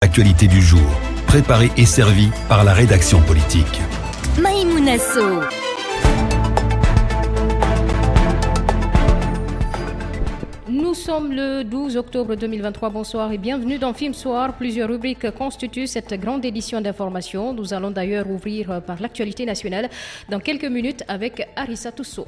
Actualité du jour, préparée et servie par la rédaction politique. Maïmouna Sow. Nous sommes le 12 octobre 2023. Bonsoir et bienvenue dans Film Soir. Plusieurs rubriques constituent cette grande édition d'information. Nous allons d'ailleurs ouvrir par l'actualité nationale dans quelques minutes avec Arissa Tousso.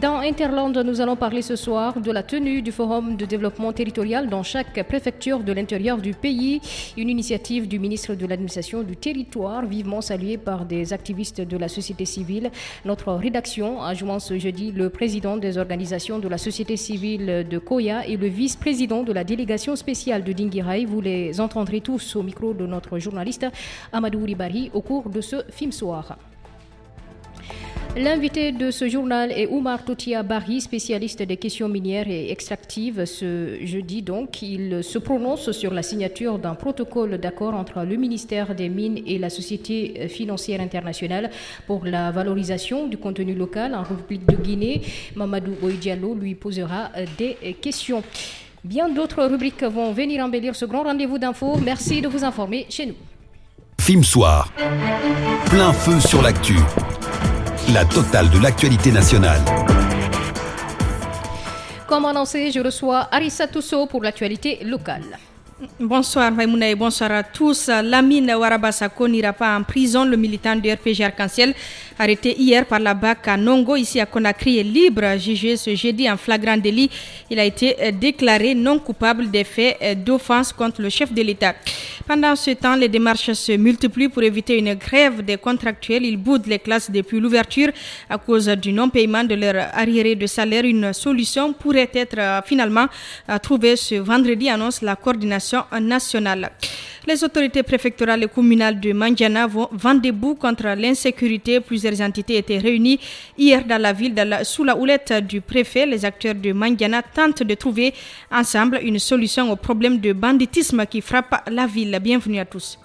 Dans Interland, nous allons parler ce soir de la tenue du Forum de développement territorial dans chaque préfecture de l'intérieur du pays. Une initiative du ministre de l'Administration du Territoire, vivement saluée par des activistes de la société civile. Notre rédaction a joint ce jeudi le président des organisations de la société civile de Koya et le vice-président de la délégation spéciale de Dinguiraï. Vous les entendrez tous au micro de notre journaliste Amadou Ribari au cours de ce film soir. L'invité de ce journal est Oumar Toutia Bari, spécialiste des questions minières et extractives. Ce jeudi, donc, il se prononce sur la signature d'un protocole d'accord entre le ministère des Mines et la Société financière internationale pour la valorisation du contenu local en République de Guinée. Mamadou Boy-Diallo lui posera des questions. Bien d'autres rubriques vont venir embellir ce grand rendez-vous d'infos. Merci de vous informer chez nous. Film Soir, plein feu sur l'actu. La totale de l'actualité nationale. Comme annoncé, je reçois Arissa Tousso pour l'actualité locale. Bonsoir Maïmouna et bonsoir à tous. Lamine Waraba Sako n'ira pas en prison. Le militant du RPG Arc-en-Ciel, arrêté hier par la BAC à Nongo, ici à Conakry, est libre. Jugé ce jeudi en flagrant délit, il a été déclaré non coupable des faits d'offense contre le chef de l'État. Pendant ce temps, les démarches se multiplient pour éviter une grève des contractuels. Ils boudent les classes depuis l'ouverture à cause du non-paiement de leur arriéré de salaire. Une solution pourrait être finalement trouvée ce vendredi, annonce la coordination nationale. Les autorités préfectorales et communales de Mandiana vont debout contre l'insécurité. Plusieurs entités étaient réunies hier dans la ville sous la houlette du préfet. Les acteurs de Mandiana tentent de trouver ensemble une solution au problème de banditisme qui frappe la ville. Bienvenue à tous.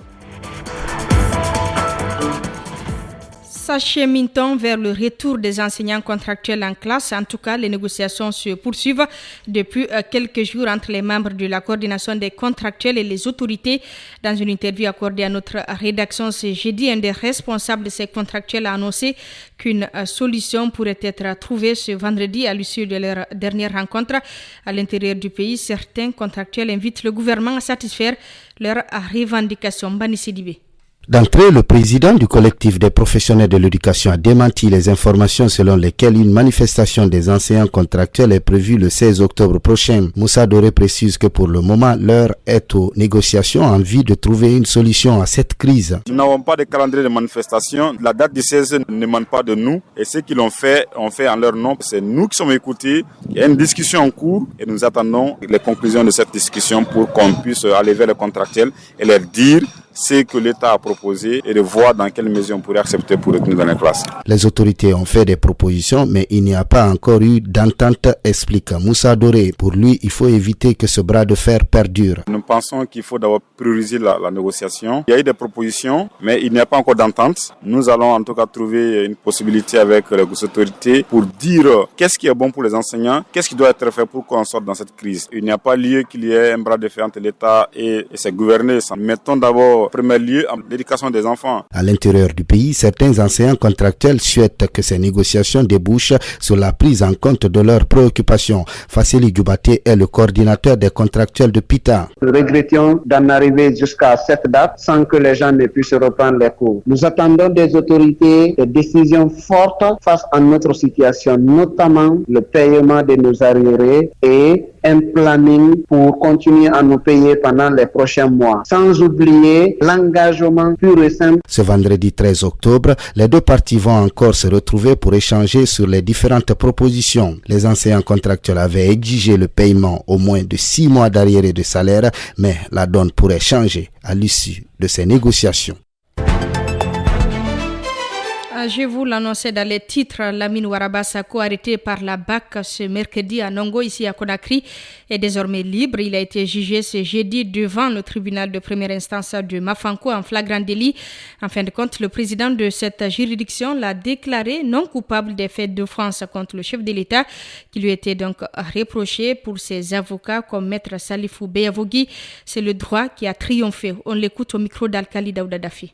S'achemine-t-on vers le retour des enseignants contractuels en classe? En tout cas, les négociations se poursuivent depuis quelques jours entre les membres de la coordination des contractuels et les autorités. Dans une interview accordée à notre rédaction ce jeudi, un des responsables de ces contractuels a annoncé qu'une solution pourrait être trouvée ce vendredi à l'issue de leur dernière rencontre à l'intérieur du pays. Certains contractuels invitent le gouvernement à satisfaire leurs revendications. Bani Sidibé. D'entrée, le président du collectif des professionnels de l'éducation a démenti les informations selon lesquelles une manifestation des enseignants contractuels est prévue le 16 octobre prochain. Moussa Doré précise que pour le moment, l'heure est aux négociations en vue de trouver une solution à cette crise. Nous n'avons pas de calendrier de manifestation. La date du 16 n'émane pas de nous. Et ceux qui l'ont fait, ont fait en leur nom. C'est nous qui sommes écoutés. Il y a une discussion en cours et nous attendons les conclusions de cette discussion pour qu'on puisse aller vers les contractuels et leur dire ce que l'État a proposé et de voir dans quelle mesure on pourrait accepter pour retenir dans les classes. Les autorités ont fait des propositions, mais il n'y a pas encore eu d'entente, explique Moussa Doré. Pour lui, il faut éviter que ce bras de fer perdure. Nous pensons qu'il faut d'abord prioriser la négociation. Il y a eu des propositions, mais il n'y a pas encore d'entente. Nous allons en tout cas trouver une possibilité avec les autorités pour dire qu'est-ce qui est bon pour les enseignants, qu'est-ce qui doit être fait pour qu'on sorte dans cette crise. Il n'y a pas lieu qu'il y ait un bras de fer entre l'État et ses gouvernés. Mettons d'abord en premier lieu l'éducation des enfants. À l'intérieur du pays, certains enseignants contractuels souhaitent que ces négociations débouchent sur la prise en compte de leurs préoccupations. Fassili Djoubaté est le coordinateur des contractuels de Pita. Nous regrettions d'en arriver jusqu'à cette date sans que les gens ne puissent reprendre les cours. Nous attendons des autorités des décisions fortes face à notre situation, notamment le paiement de nos arriérés et un planning pour continuer à nous payer pendant les prochains mois. Sans oublier l'engagement pur et simple. Ce vendredi 13 octobre, les deux parties vont encore se retrouver pour échanger sur les différentes propositions. Les enseignants contractuels avaient exigé le paiement au moins de 6 mois d'arriéré de salaire, mais la donne pourrait changer à l'issue de ces négociations. Je vous l'annonçais dans les titres, Lamine Ouaraba Sako, arrêté par la BAC ce mercredi à Nongo, ici à Conakry, est désormais libre. Il a été jugé ce jeudi devant le tribunal de première instance de Mafanko en flagrant délit. En fin de compte, le président de cette juridiction l'a déclaré non coupable des faits d'offense contre le chef de l'État, qui lui était donc reproché pour ses avocats comme maître Salifou Beyavougui. C'est le droit qui a triomphé. On l'écoute au micro d'Alkali Daouda Dafi.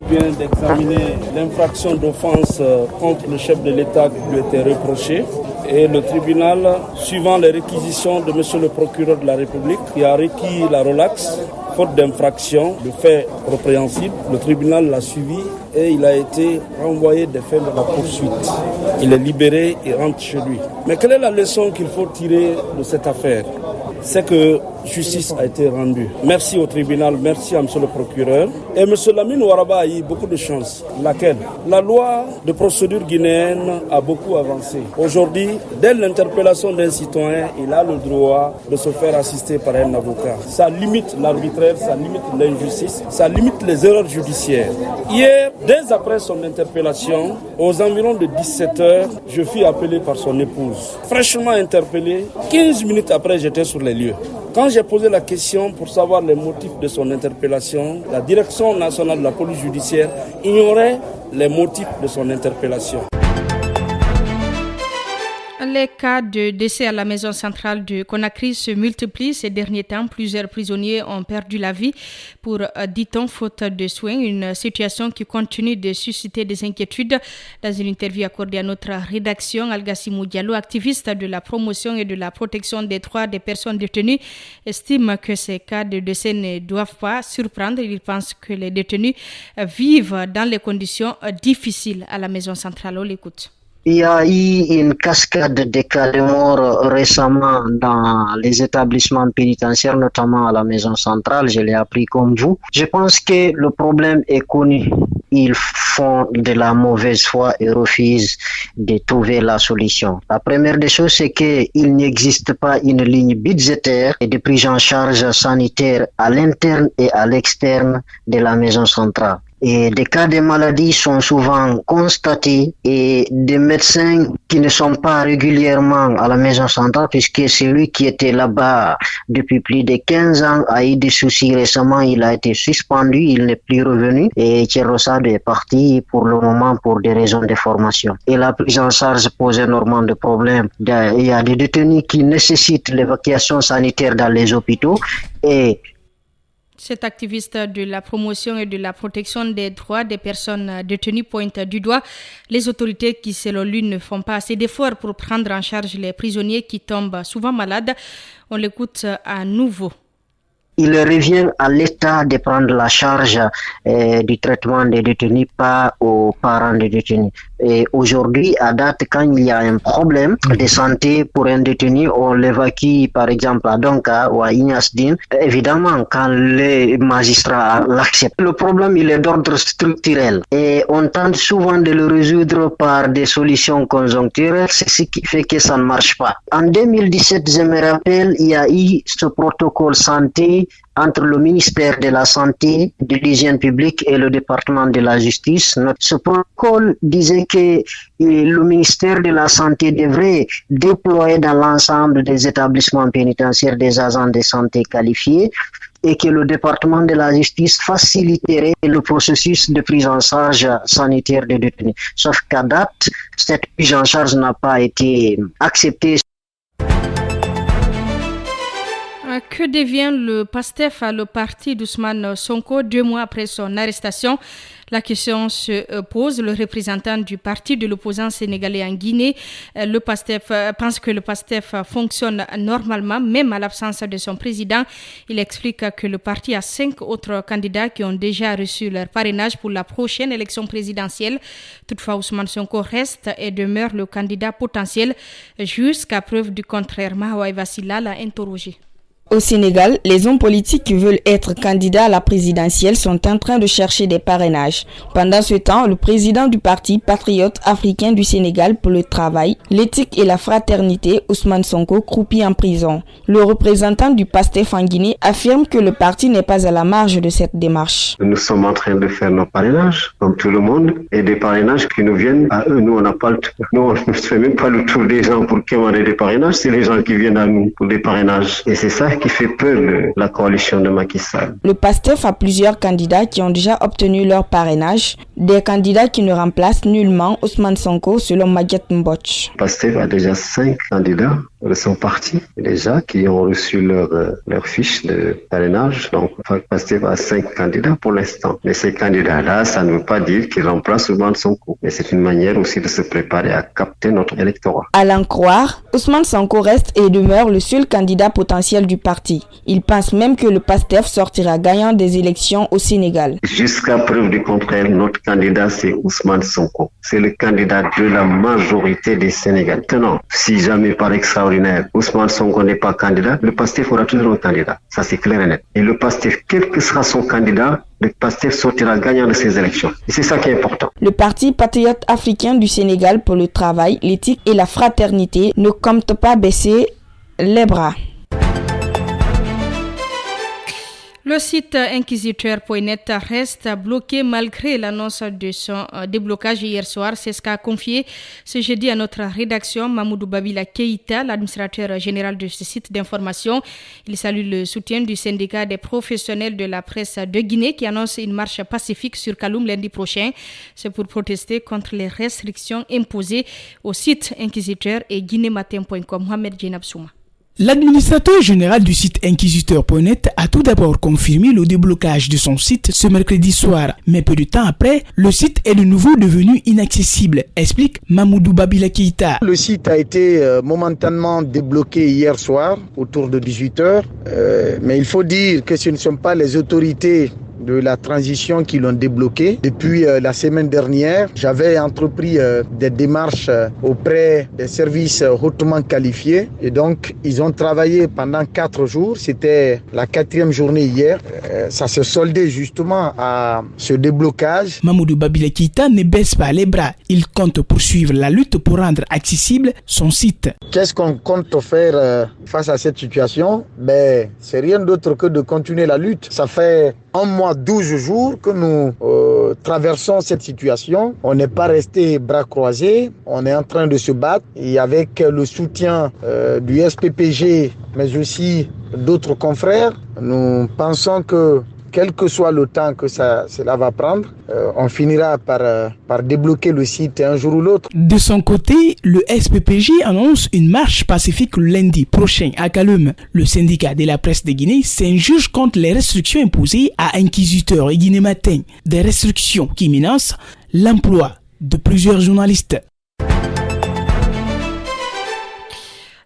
Vient d'examiner l'infraction d'offense contre le chef de l'État qui lui était reproché et le tribunal, suivant les réquisitions de monsieur le procureur de la République, qui a requis la relaxe, faute d'infraction, de fait répréhensible, le tribunal l'a suivi et il a été renvoyé des faits de la poursuite. Il est libéré et rentre chez lui. Mais quelle est la leçon qu'il faut tirer de cette affaire ? C'est que justice a été rendue. Merci au tribunal, merci à monsieur le procureur. Et monsieur Lamine Ouaraba a eu beaucoup de chance. Laquelle ? La loi de procédure guinéenne a beaucoup avancé. Aujourd'hui, dès l'interpellation d'un citoyen, il a le droit de se faire assister par un avocat. Ça limite l'arbitraire, ça limite l'injustice, ça limite les erreurs judiciaires. Hier, dès après son interpellation, aux environs de 17h, je fus appelé par son épouse. Fraîchement interpellé, 15 minutes après, j'étais sur les lieux. Quand j'ai posé la question pour savoir les motifs de son interpellation, la Direction nationale de la police judiciaire ignorait les motifs de son interpellation. Les cas de décès à la maison centrale de Conakry se multiplient ces derniers temps. Plusieurs prisonniers ont perdu la vie pour, dit-on, faute de soins. Une situation qui continue de susciter des inquiétudes. Dans une interview accordée à notre rédaction, Algassimou Diallo, activiste de la promotion et de la protection des droits des personnes détenues, estime que ces cas de décès ne doivent pas surprendre. Il pense que les détenus vivent dans les conditions difficiles à la maison centrale. On l'écoute. Il y a eu une cascade de cas de mort récemment dans les établissements pénitentiaires, notamment à la maison centrale. Je l'ai appris comme vous. Je pense que le problème est connu. Ils font de la mauvaise foi et refusent de trouver la solution. La première des choses, c'est qu'il n'existe pas une ligne budgétaire et de prise en charge sanitaire à l'interne et à l'externe de la maison centrale. Et des cas de maladies sont souvent constatés et des médecins qui ne sont pas régulièrement à la maison centrale, puisque celui qui était là-bas depuis plus de 15 ans a eu des soucis récemment, il a été suspendu, il n'est plus revenu et Thierrosade est parti pour le moment pour des raisons de formation. Et la prise en charge pose énormément de problèmes. Il y a des détenus qui nécessitent l'évacuation sanitaire dans les hôpitaux et cet activiste de la promotion et de la protection des droits des personnes détenues pointe du doigt les autorités qui, selon lui, ne font pas assez d'efforts pour prendre en charge les prisonniers qui tombent souvent malades. On l'écoute à nouveau. Il revient à l'État de prendre la charge du traitement des détenus, pas aux parents des détenus. Et aujourd'hui, à date, quand il y a un problème de santé pour un détenu, on l'évacue par exemple à Donka ou à Ignasdine. Évidemment, quand les magistrats l'acceptent, le problème il est d'ordre structurel. Et on tente souvent de le résoudre par des solutions conjoncturelles, c'est ce qui fait que ça ne marche pas. En 2017, je me rappelle, il y a eu ce protocole santé entre le ministère de la Santé, de l'Hygiène publique et le département de la Justice. Ce protocole disait que le ministère de la Santé devrait déployer dans l'ensemble des établissements pénitentiaires des agents de santé qualifiés et que le département de la Justice faciliterait le processus de prise en charge sanitaire des détenus. Sauf qu'à date, cette prise en charge n'a pas été acceptée. Que devient le PASTEF, le parti d'Ousmane Sonko, 2 mois après son arrestation? La question se pose. Le représentant du parti de l'opposant sénégalais en Guinée, le PASTEF, pense que le PASTEF fonctionne normalement, même à l'absence de son président. Il explique que le parti a 5 autres candidats qui ont déjà reçu leur parrainage pour la prochaine élection présidentielle. Toutefois, Ousmane Sonko reste et demeure le candidat potentiel jusqu'à preuve du contraire. Mahawaï Vassila l'a interrogé. Au Sénégal, les hommes politiques qui veulent être candidats à la présidentielle sont en train de chercher des parrainages. Pendant ce temps, le président du parti patriote africain du Sénégal pour le travail, l'éthique et la fraternité, Ousmane Sonko, croupit en prison. Le représentant du PASTEF en Guinée affirme que le parti n'est pas à la marge de cette démarche. Nous sommes en train de faire nos parrainages, comme tout le monde, et des parrainages qui nous viennent à eux. Nous, on n'a pas le tour. Nous, on ne fait même pas le tour des gens pour commander des parrainages. C'est les gens qui viennent à nous pour des parrainages. Et c'est ça qui fait peur de la coalition de Macky Sall. Le PASTEF a plusieurs candidats qui ont déjà obtenu leur parrainage, des candidats qui ne remplacent nullement Ousmane Sonko selon Maguette Mbotch. Le PASTEF a déjà 5 candidats de son parti déjà qui ont reçu leur fiche de parrainage. Donc le PASTEF a 5 candidats pour l'instant. Mais ces candidats-là, ça ne veut pas dire qu'ils remplacent Ousmane Sonko. Mais c'est une manière aussi de se préparer à capter notre électorat. À l'en croire, Ousmane Sonko reste et demeure le seul candidat potentiel du parti. Il pense même que le PASTEF sortira gagnant des élections au Sénégal. Jusqu'à preuve du contraire, notre candidat c'est Ousmane Sonko. C'est le candidat de la majorité des Sénégalais. Maintenant, si jamais par extraordinaire, Ousmane Sonko n'est pas candidat, le PASTEF aura toujours un candidat. Ça c'est clair et net. Et le PASTEF, quel que sera son candidat, le PASTEF sortira gagnant de ces élections. Et c'est ça qui est important. Le Parti patriote africain du Sénégal pour le travail, l'éthique et la fraternité ne compte pas baisser les bras. Le site inquisiteur.net reste bloqué malgré l'annonce de son déblocage hier soir. C'est ce qu'a confié ce jeudi à notre rédaction Mamoudou Babila Keïta, l'administrateur général de ce site d'information. Il salue le soutien du syndicat des professionnels de la presse de Guinée qui annonce une marche pacifique sur Kaloum lundi prochain. C'est pour protester contre les restrictions imposées au site inquisiteur et guinématin.com. Mohamed Djenab Souma. L'administrateur général du site inquisiteur.net a tout d'abord confirmé le déblocage de son site ce mercredi soir. Mais peu de temps après, le site est de nouveau devenu inaccessible, explique Mamoudou Babila Keïta. Le site a été momentanément débloqué hier soir, autour de 18h. Mais il faut dire que ce ne sont pas les autorités de la transition qui l'ont débloqué. Depuis la semaine dernière, j'avais entrepris des démarches auprès des services hautement qualifiés et donc ils ont travaillé pendant 4 jours. C'était la 4e journée hier. Ça se soldait justement à ce déblocage. Mamoudou Babila Keïta ne baisse pas les bras. Il compte poursuivre la lutte pour rendre accessible son site. Qu'est-ce qu'on compte faire face à cette situation? C'est rien d'autre que de continuer la lutte. Ça fait 1 mois, 12 jours que nous traversons cette situation. On n'est pas resté bras croisés. On est en train de se battre. Et avec le soutien du SPPG, mais aussi d'autres confrères, nous pensons que quel que soit le temps que cela va prendre, on finira par débloquer le site un jour ou l'autre. De son côté, le SPPG annonce une marche pacifique lundi prochain à Kaloum. Le syndicat de la presse de Guinée s'insurge contre les restrictions imposées à Inquisiteur et Guinée Matin, des restrictions qui menacent l'emploi de plusieurs journalistes.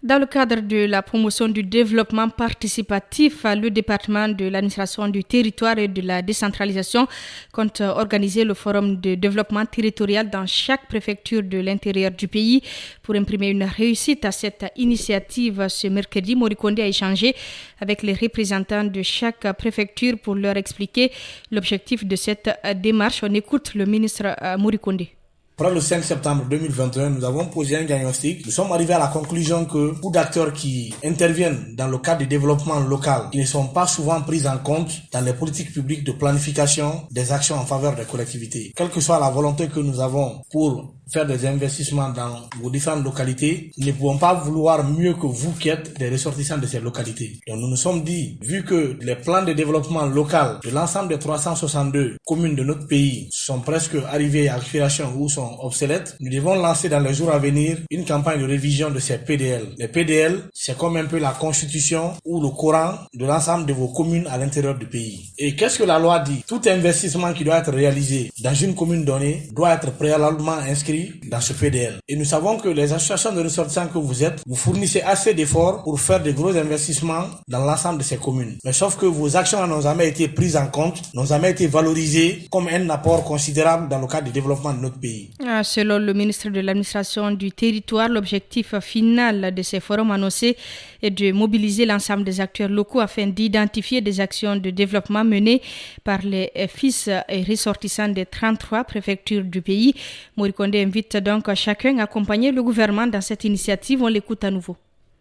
Dans le cadre de la promotion du développement participatif, le département de l'administration du territoire et de la décentralisation compte organiser le forum de développement territorial dans chaque préfecture de l'intérieur du pays. Pour imprimer une réussite à cette initiative, ce mercredi, Mori Kondé a échangé avec les représentants de chaque préfecture pour leur expliquer l'objectif de cette démarche. On écoute le ministre Mori Kondé. Le 5 septembre 2021, nous avons posé un diagnostic. Nous sommes arrivés à la conclusion que beaucoup d'acteurs qui interviennent dans le cadre du développement local, qui ne sont pas souvent pris en compte dans les politiques publiques de planification des actions en faveur des collectivités. Quelle que soit la volonté que nous avons pour faire des investissements dans vos différentes localités, nous ne pouvons pas vouloir mieux que vous qui êtes des ressortissants de ces localités. Donc nous nous sommes dit, vu que les plans de développement local de l'ensemble des 362 communes de notre pays sont presque arrivés à expiration ou sont obsolètes, nous devons lancer dans les jours à venir une campagne de révision de ces PDL. Les PDL, c'est comme un peu la constitution ou le Coran de l'ensemble de vos communes à l'intérieur du pays. Et qu'est-ce que la loi dit? Tout investissement qui doit être réalisé dans une commune donnée doit être préalablement inscrit inscrits dans ce PDL. Et nous savons que les associations de ressortissants que vous êtes, vous fournissez assez d'efforts pour faire de gros investissements dans l'ensemble de ces communes. Mais sauf que vos actions n'ont jamais été prises en compte, n'ont jamais été valorisées comme un apport considérable dans le cadre du développement de notre pays. Selon le ministre de l'administration du territoire, l'objectif final de ces forums annoncés est de mobiliser l'ensemble des acteurs locaux afin d'identifier des actions de développement menées par les fils et ressortissants des 33 préfectures du pays. Morikonde invite donc chacun à accompagner le gouvernement dans cette initiative. On l'écoute à nouveau.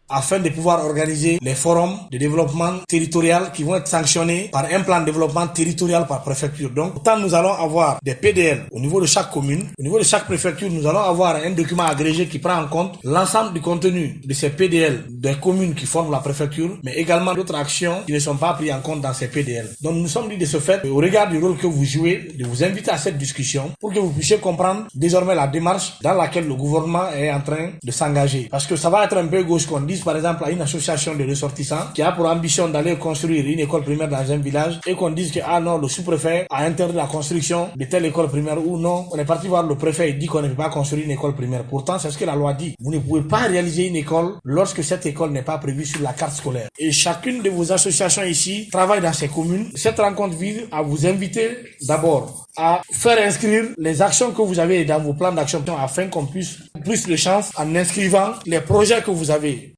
Afin de pouvoir organiser les forums de développement territorial qui vont être sanctionnés par un plan de développement territorial par préfecture. Donc, autant nous allons avoir des PDL au niveau de chaque commune, au niveau de chaque préfecture, nous allons avoir un document agrégé qui prend en compte l'ensemble du contenu de ces PDL des communes qui forment la préfecture, mais également d'autres actions qui ne sont pas prises en compte dans ces PDL. Donc, nous sommes dit de ce fait, au regard du rôle que vous jouez, de vous inviter à cette discussion pour que vous puissiez comprendre désormais la démarche dans laquelle le gouvernement est en train de s'engager. Parce que ça va être un peu gauche qu'on dise par exemple à une association de ressortissants qui a pour ambition d'aller construire une école primaire dans un village et qu'on dise que non, le sous-préfet a interdit la construction de telle école primaire, ou non, on est parti voir le préfet et dit qu'on ne peut pas construire une école primaire. Pourtant, c'est ce que la loi dit. Vous ne pouvez pas réaliser une école lorsque cette école n'est pas prévue sur la carte scolaire. Et chacune de vos associations ici travaille dans ces communes. Cette rencontre vise à vous inviter d'abord à faire inscrire les actions que vous avez dans vos plans d'action afin qu'on puisse plus de chance en inscrivant les projets que vous avez.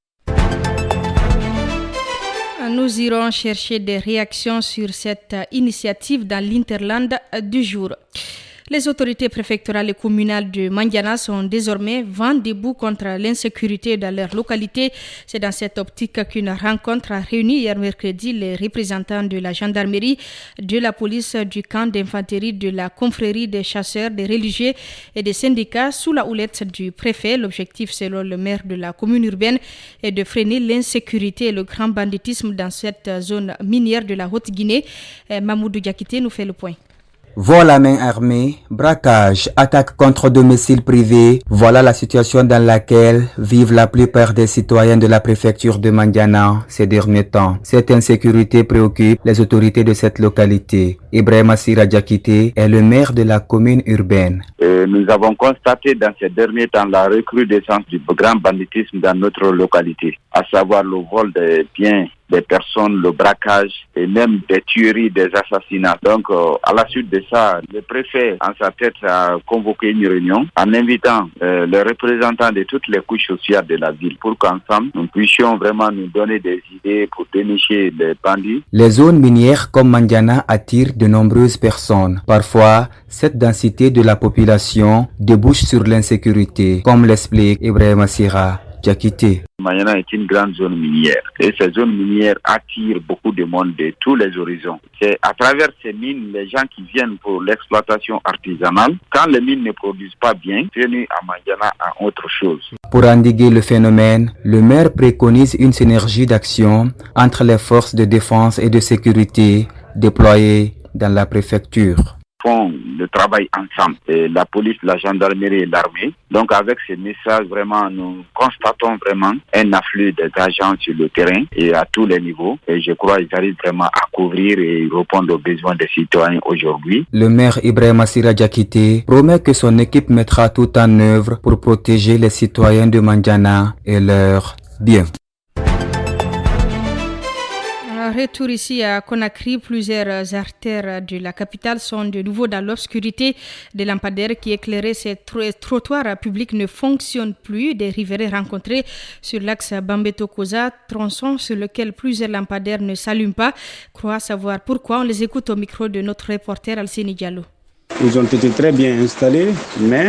Nous irons chercher des réactions sur cette initiative dans l'Interland du jour. Les autorités préfectorales et communales de Mandiana sont désormais vent debout contre l'insécurité dans leur localité. C'est dans cette optique qu'une rencontre a réuni hier mercredi les représentants de la gendarmerie, de la police, du camp d'infanterie, de la confrérie des chasseurs, des religieux et des syndicats sous la houlette du préfet. L'objectif, selon le maire de la commune urbaine, est de freiner l'insécurité et le grand banditisme dans cette zone minière de la Haute-Guinée. Mamoudou Diakité nous fait le point. Vol à main armée, braquage, attaque contre domicile privé, voilà la situation dans laquelle vivent la plupart des citoyens de la préfecture de Mandiana ces derniers temps. Cette insécurité préoccupe les autorités de cette localité. Ibrahima Sira Diakité est le maire de la commune urbaine. Nous avons constaté dans ces derniers temps la recrudescence du grand banditisme dans notre localité, à savoir le vol des biens des personnes, le braquage et même des tueries, des assassinats. Donc, à la suite de ça, le préfet, en sa tête, a convoqué une réunion en invitant les représentants de toutes les couches sociales de la ville pour qu'ensemble, nous puissions vraiment nous donner des idées pour dénicher les bandits. Les zones minières comme Mandiana attirent de nombreuses personnes. Parfois, cette densité de la population débouche sur l'insécurité, comme l'explique Ibrahima Sira Diakité. Mandiana est une grande zone minière et ces zones minières attirent beaucoup de monde de tous les horizons. C'est à travers ces mines, les gens qui viennent pour l'exploitation artisanale, quand les mines ne produisent pas bien, venus à Mandiana à autre chose. Pour endiguer le phénomène, le maire préconise une synergie d'action entre les forces de défense et de sécurité déployées dans la préfecture. Font le travail ensemble, et la police, la gendarmerie et l'armée. Donc avec ces messages, vraiment, nous constatons vraiment un afflux des agents sur le terrain et à tous les niveaux. Et je crois qu'ils arrivent vraiment à couvrir et répondre aux besoins des citoyens aujourd'hui. Le maire Ibrahima Sira Diakité promet que son équipe mettra tout en œuvre pour protéger les citoyens de Mandiana et leurs biens. Retour ici à Conakry, plusieurs artères de la capitale sont de nouveau dans l'obscurité. Des lampadaires qui éclairaient ces trottoirs publics ne fonctionnent plus. Des riverains rencontrés sur l'axe Bambeto-Koza, tronçon sur lequel plusieurs lampadaires ne s'allument pas, croient savoir pourquoi. On les écoute au micro de notre reporter Alcini Diallo. Ils ont été très bien installés, mais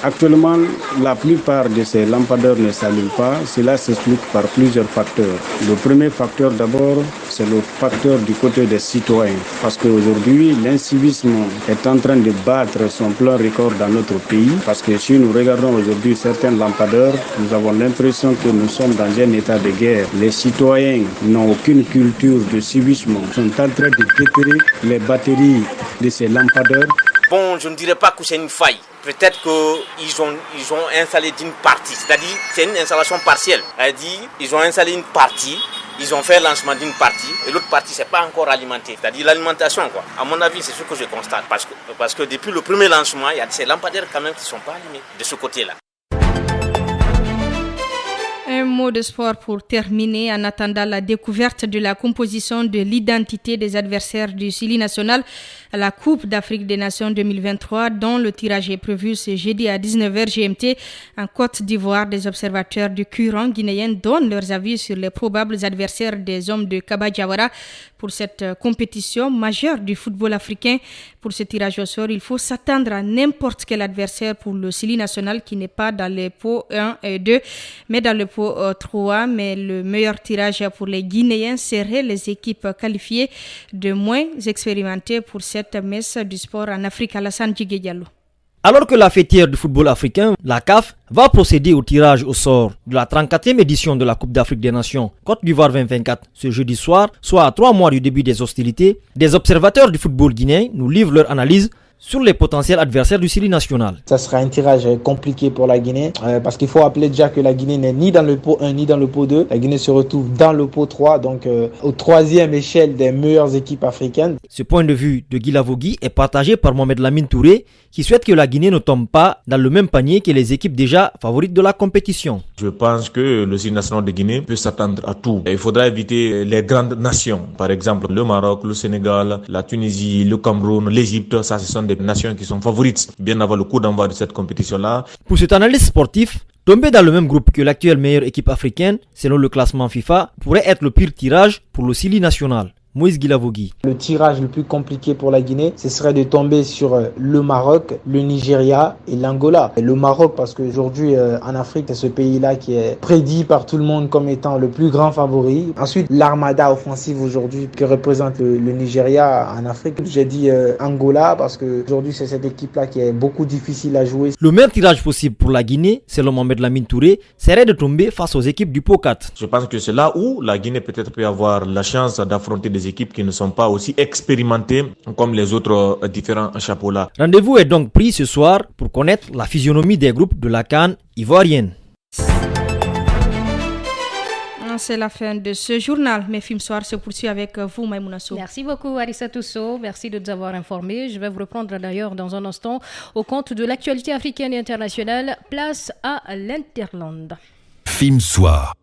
actuellement, la plupart de ces lampadaires ne s'allument pas. Cela s'explique par plusieurs facteurs. Le premier facteur d'abord, c'est le facteur du côté des citoyens. Parce qu'aujourd'hui, l'incivisme est en train de battre son plein record dans notre pays. Parce que si nous regardons aujourd'hui certains lampadaires, nous avons l'impression que nous sommes dans un état de guerre. Les citoyens n'ont aucune culture de civisme, sont en train de détruire les batteries de ces lampadaires. Bon, je ne dirais pas que c'est une faille. Peut-être qu'ils ont installé d'une partie, c'est-à-dire c'est une installation partielle. C'est-à-dire ils ont installé une partie ils ont fait le lancement d'une partie et l'autre partie c'est pas encore alimenté. C'est-à-dire l'alimentation quoi. À mon avis, c'est ce que je constate parce que depuis le premier lancement, il y a ces lampadaires quand même qui sont pas allumés de ce côté-là. Un mot de sport pour terminer en attendant la découverte de la composition de l'identité des adversaires du Sili national à la Coupe d'Afrique des Nations 2023 dont le tirage est prévu ce jeudi à 19h GMT en Côte d'Ivoire. Des observateurs du Courant guinéen donnent leurs avis sur les probables adversaires des hommes de Kaba Diawara pour cette compétition majeure du football africain. Pour ce tirage au sort, il faut s'attendre à n'importe quel adversaire pour le Sili national qui n'est pas dans les pots 1 et 2 mais dans le pot 3, mais le meilleur tirage pour les Guinéens serait les équipes qualifiées de moins expérimentées pour cette messe du sport en Afrique. Alassane Djigé Diallo. Alors que la fêtière du football africain, la CAF, va procéder au tirage au sort de la 34e édition de la Coupe d'Afrique des Nations Côte d'Ivoire 2024 ce jeudi soir, soit à 3 mois du début des hostilités, des observateurs du football guinéen nous livrent leur analyse sur les potentiels adversaires du Sili national. Ça sera un tirage compliqué pour la Guinée parce qu'il faut rappeler déjà que la Guinée n'est ni dans le pot 1 ni dans le pot 2. La Guinée se retrouve dans le pot 3, donc au 3e échelle des meilleures équipes africaines. Ce point de vue de Guy Lavogui est partagé par Mohamed Lamine Touré qui souhaite que la Guinée ne tombe pas dans le même panier que les équipes déjà favorites de la compétition. Je pense que le Sili national de Guinée peut s'attendre à tout. Il faudra éviter les grandes nations, par exemple le Maroc, le Sénégal, la Tunisie, le Cameroun, l'Égypte. Ça, ce sont des nations qui sont favorites bien avant le coup d'envoi de cette compétition-là. Pour cet analyste sportif, tomber dans le même groupe que l'actuelle meilleure équipe africaine, selon le classement FIFA, pourrait être le pire tirage pour le Sili national. Moïse Guilavogui. Le tirage le plus compliqué pour la Guinée, ce serait de tomber sur le Maroc, le Nigeria et l'Angola. Le Maroc, parce qu'aujourd'hui en Afrique, c'est ce pays-là qui est prédit par tout le monde comme étant le plus grand favori. Ensuite, l'armada offensive aujourd'hui que représente le Nigeria en Afrique. J'ai dit Angola parce qu'aujourd'hui, c'est cette équipe-là qui est beaucoup difficile à jouer. Le meilleur tirage possible pour la Guinée, selon Mohamed Lamine Touré, serait de tomber face aux équipes du pot 4. Je pense que c'est là où la Guinée peut-être peut avoir la chance d'affronter des équipes qui ne sont pas aussi expérimentées comme les autres différents chapeaux-là. Rendez-vous est donc pris ce soir pour connaître la physionomie des groupes de la CAN ivoirienne. C'est la fin de ce journal. Mes films soirs se poursuit avec vous, Maïmouna Sow. Merci beaucoup, Arissa Tousso. Merci de nous avoir informés. Je vais vous reprendre d'ailleurs dans un instant au compte de l'actualité africaine et internationale. Place à l'Interland. Film Soir.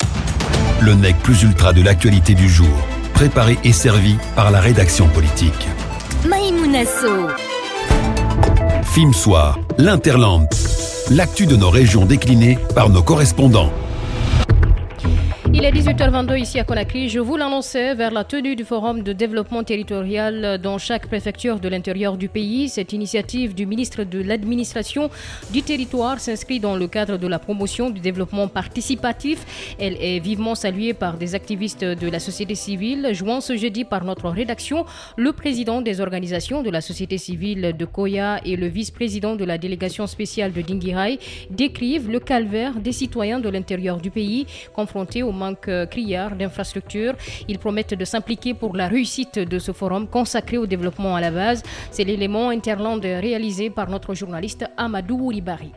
Le nec plus ultra de l'actualité du jour. Préparé et servi par la rédaction politique. Maïmouna Sow. Film Soir, l'Interland. L'actu de nos régions déclinées par nos correspondants. Il est 18h22 ici à Conakry. Je vous l'annonçais vers la tenue du forum de développement territorial dans chaque préfecture de l'intérieur du pays. Cette initiative du ministre de l'administration du territoire s'inscrit dans le cadre de la promotion du développement participatif. Elle est vivement saluée par des activistes de la société civile. Joint ce jeudi par notre rédaction, le président des organisations de la société civile de Koya et le vice-président de la délégation spéciale de Dinguiraye décrivent le calvaire des citoyens de l'intérieur du pays confrontés au manque criard d'infrastructures. Ils promettent de s'impliquer pour la réussite de ce forum consacré au développement à la base. C'est l'élément Interland réalisé par notre journaliste Amadou Ribari.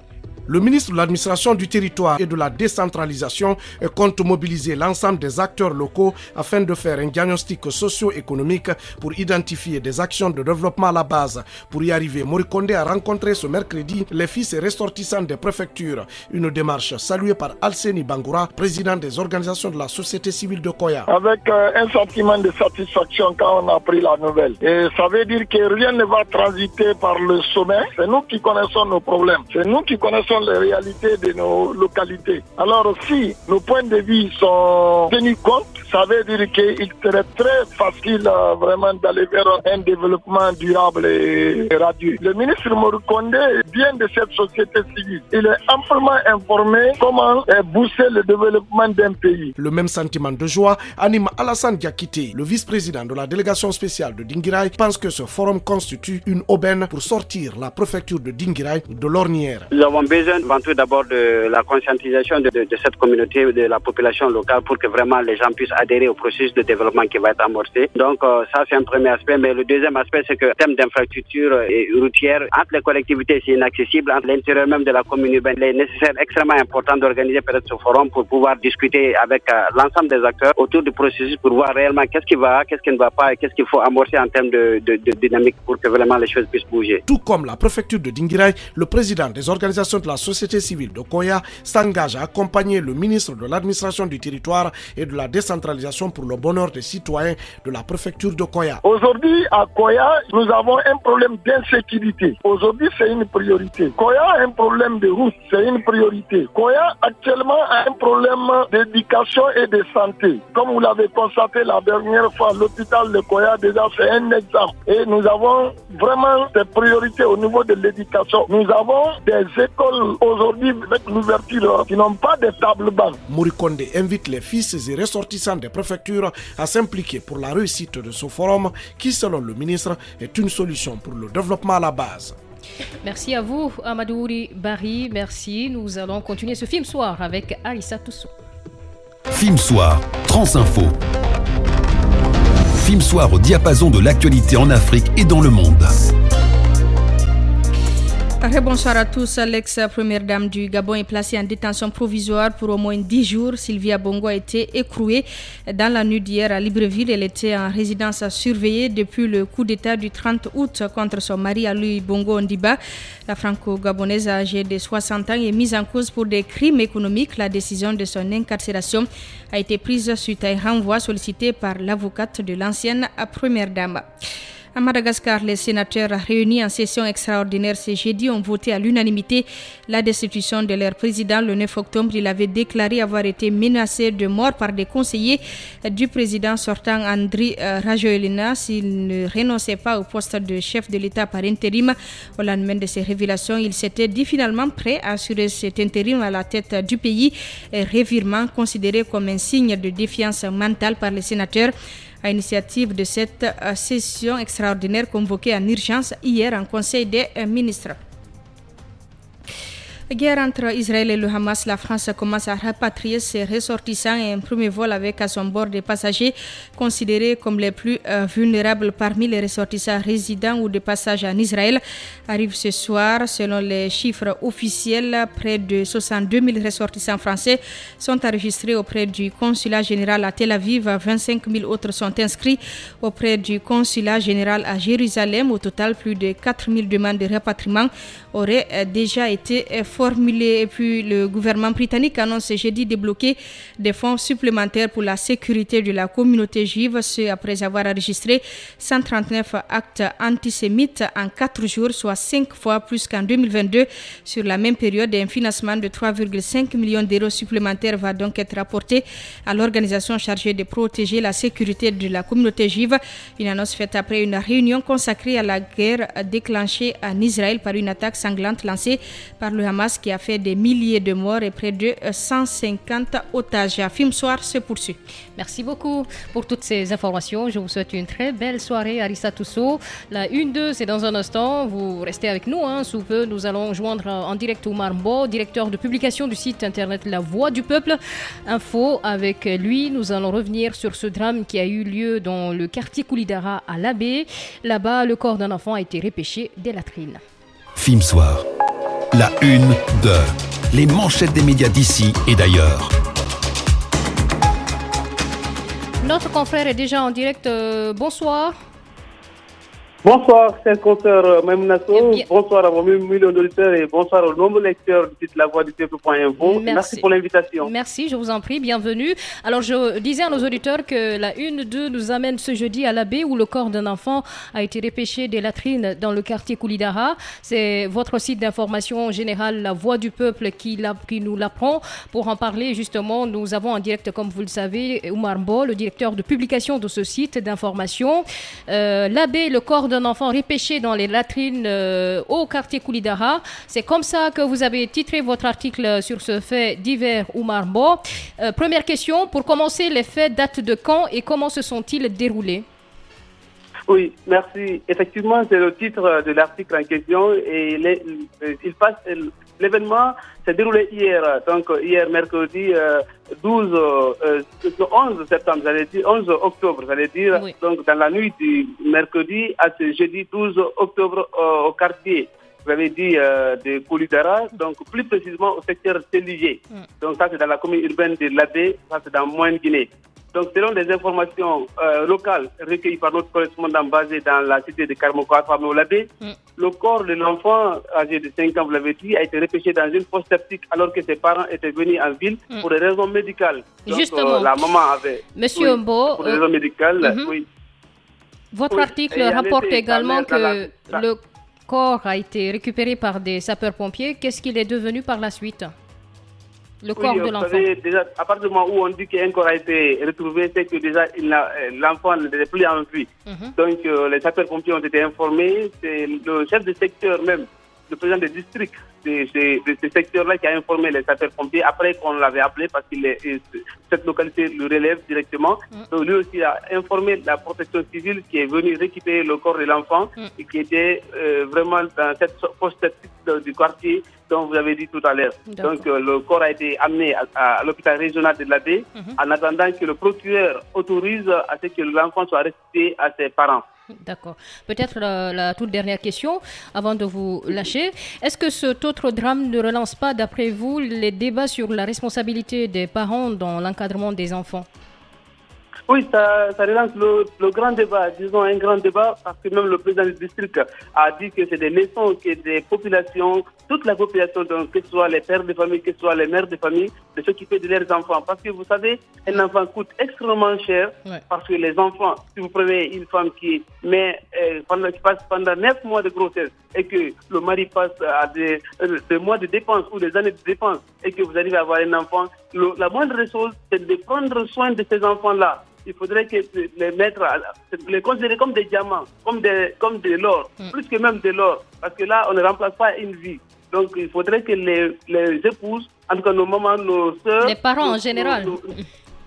Le ministre de l'administration du territoire et de la décentralisation compte mobiliser l'ensemble des acteurs locaux afin de faire un diagnostic socio-économique pour identifier des actions de développement à la base. Pour y arriver, Morikonde a rencontré ce mercredi les fils et ressortissants des préfectures. Une démarche saluée par Alseni Bangoura, président des organisations de la société civile de Koya. Avec un sentiment de satisfaction quand on a pris la nouvelle. Et ça veut dire que rien ne va transiter par le sommet. C'est nous qui connaissons nos problèmes. C'est nous qui connaissons les réalités de nos localités. Alors si nos points de vue sont tenus compte, ça veut dire qu'il serait très facile vraiment d'aller vers un développement durable et radieux. Le ministre Morikonde vient de cette société civile. Il est amplement informé comment booster le développement d'un pays. Le même sentiment de joie anime Alassane Diakité, le vice-président de la délégation spéciale de Dinguiraye, pense que ce forum constitue une aubaine pour sortir la préfecture de Dinguiraye de l'ornière. Nous avons besoin avant tout d'abord de la conscientisation de cette communauté, de la population locale pour que vraiment les gens puissent adhérer au processus de développement qui va être amorcé. Donc ça c'est un premier aspect, mais le deuxième aspect c'est que le thème d'infrastructure routière entre les collectivités c'est inaccessible, entre l'intérieur même de la commune urbaine, il est nécessaire, extrêmement important d'organiser peut-être ce forum pour pouvoir discuter avec l'ensemble des acteurs autour du processus pour voir réellement qu'est-ce qui va, qu'est-ce qui ne va pas et qu'est-ce qu'il faut amorcer en termes de dynamique pour que vraiment les choses puissent bouger. Tout comme la préfecture de Dinguiraye, le président des organisations de la société civile de Koya s'engage à accompagner le ministre de l'administration du territoire et de la décentralisation pour le bonheur des citoyens de la préfecture de Koya. Aujourd'hui, à Koya, nous avons un problème d'insécurité. Aujourd'hui, c'est une priorité. Koya a un problème de route, c'est une priorité. Koya, actuellement, a un problème d'éducation et de santé. Comme vous l'avez constaté la dernière fois, l'hôpital de Koya, déjà, c'est un exemple. Et nous avons vraiment des priorités au niveau de l'éducation. Nous avons des écoles aujourd'hui avec l'ouverture qui n'ont pas de table-banc. Morikonde invite les fils et ressortissants des préfectures à s'impliquer pour la réussite de ce forum qui, selon le ministre, est une solution pour le développement à la base. Merci à vous, Amadouri Barry. Merci. Nous allons continuer ce film soir avec Arissa Toussou. Film soir, Transinfo. Film soir au diapason de l'actualité en Afrique et dans le monde. Bonsoir à tous. L'ex-première dame du Gabon est placée en détention provisoire pour au moins 10 jours. Sylvia Bongo a été écrouée dans la nuit d'hier à Libreville. Elle était en résidence surveillée depuis le coup d'État du 30 août contre son mari Ali Bongo Ondiba. La franco-gabonaise âgée de 60 ans est mise en cause pour des crimes économiques. La décision de son incarcération a été prise suite à un renvoi sollicité par l'avocate de l'ancienne première dame. À Madagascar, les sénateurs réunis en session extraordinaire ce jeudi ont voté à l'unanimité la destitution de leur président. Le 9 octobre, il avait déclaré avoir été menacé de mort par des conseillers du président sortant Andry Rajoelina s'il ne renonçait pas au poste de chef de l'État par intérim. Au lendemain de ces révélations, il s'était dit finalement prêt à assurer cet intérim à la tête du pays, revirement considéré comme un signe de défiance mentale par les sénateurs. À l'initiative de cette session extraordinaire convoquée en urgence hier en Conseil des ministres. Guerre entre Israël et le Hamas, la France commence à rapatrier ses ressortissants et un premier vol avec à son bord des passagers considérés comme les plus vulnérables parmi les ressortissants résidents ou de passage en Israël arrive ce soir. Selon les chiffres officiels, près de 62 000 ressortissants français sont enregistrés auprès du consulat général à Tel Aviv. 25 000 autres sont inscrits auprès du consulat général à Jérusalem. Au total, plus de 4 000 demandes de rapatriement auraient déjà été formulées. Et puis le gouvernement britannique annonce jeudi débloquer des fonds supplémentaires pour la sécurité de la communauté juive, ce après avoir enregistré 139 actes antisémites en 4 jours, soit 5 fois plus qu'en 2022. Sur la même période, un financement de 3,5 millions d'euros supplémentaires va donc être apporté à l'organisation chargée de protéger la sécurité de la communauté juive. Une annonce faite après une réunion consacrée à la guerre déclenchée en Israël par une attaque sanglante lancée par le Hamas qui a fait des milliers de morts et près de 150 otages. Film Soir se poursuit. Merci beaucoup pour toutes ces informations. Je vous souhaite une très belle soirée, Arissa Toussou. La 1-2, c'est dans un instant. Vous restez avec nous. Sous peu, nous allons joindre en direct Oumar Mbo, directeur de publication du site internet La Voix du Peuple. Info avec lui. Nous allons revenir sur ce drame qui a eu lieu dans le quartier Koulidara à Labé. Là-bas, le corps d'un enfant a été repêché des latrines. Film Soir. La 1 de les manchettes des médias d'ici et d'ailleurs. Notre confrère est déjà en direct. Bonsoir. Bonsoir, chers compteurs Maïmounasso. Bonsoir à vos millions d'auditeurs et bonsoir aux nombreux lecteurs du site lavoixdupeuple.info. Merci pour l'invitation. Merci, je vous en prie, bienvenue. Alors, je disais à nos auditeurs que la 1-2 nous amène ce jeudi à Labé où le corps d'un enfant a été repêché des latrines dans le quartier Koulidara. C'est votre site d'information générale, La Voix du Peuple, qui nous l'apprend. Pour en parler, justement, nous avons en direct, comme vous le savez, Oumar Mbo, le directeur de publication de ce site d'information. Labé, le corps d'un enfant repêché dans les latrines au quartier Koulidara. C'est comme ça que vous avez titré votre article sur ce fait divers, Oumar Mbo. Première question, pour commencer, les faits datent de quand et comment se sont-ils déroulés? Oui, merci. Effectivement, c'est le titre de l'article en question et l'événement s'est déroulé hier, donc hier mercredi 11 septembre, 11 octobre, oui. Donc dans la nuit du mercredi à ce jeudi 12 octobre au quartier, vous avez dit, de Koulidara, donc plus précisément au secteur Téligier. Donc ça c'est dans la commune urbaine de Labé, ça c'est dans Moyenne-Guinée. Donc, selon des informations locales recueillies par notre correspondant basé dans la cité de Karmokoa, Labé, le corps de l'enfant âgé de 5 ans, vous l'avez dit, a été repêché dans une fosse septique alors que ses parents étaient venus en ville pour des raisons médicales. Donc, justement, la maman avait... Monsieur Mbo, pour des raisons médicales, oui. Votre article rapporte également que le corps a été récupéré par des sapeurs-pompiers. Qu'est-ce qu'il est devenu par la suite ? Le corps de l'enfant. Déjà, à partir du moment où on dit qu'un corps a été retrouvé, c'est que déjà l'enfant n'était plus en vie. Donc les sapeurs-pompiers ont été informés. C'est le chef de secteur même, le président du district de ce secteur-là qui a informé les sapeurs-pompiers après qu'on l'avait appelé parce que cette localité le relève directement. Donc lui aussi a informé la protection civile qui est venue récupérer le corps de l'enfant et qui était vraiment dans cette poste du quartier dont vous avez dit tout à l'heure. Donc le corps a été amené à l'hôpital régional de Labé en attendant que le procureur autorise à ce que l'enfant soit restitué à ses parents. D'accord. Peut-être la toute dernière question avant de vous lâcher. Est-ce que cet autre drame ne relance pas, d'après vous, les débats sur la responsabilité des parents dans l'encadrement des enfants ? Oui, ça relance le grand débat, disons un grand débat, parce que même le président du district a dit que c'est des leçons que des populations, toute la population, donc, que ce soit les pères de famille, que ce soit les mères de famille, de s'occuper de leurs enfants. Parce que vous savez, un enfant coûte extrêmement cher, parce que les enfants, si vous prenez une femme qui passe pendant 9 mois de grossesse et que le mari passe à des mois de dépenses ou des années de dépenses et que vous arrivez à avoir un enfant, la moindre chose, c'est de prendre soin de ces enfants-là. Il faudrait que les considérer comme des diamants, comme de l'or, plus que même de l'or, parce que là, on ne remplace pas une vie. Donc, il faudrait que les épouses, en tout cas nos mamans, nos sœurs... Les parents en général.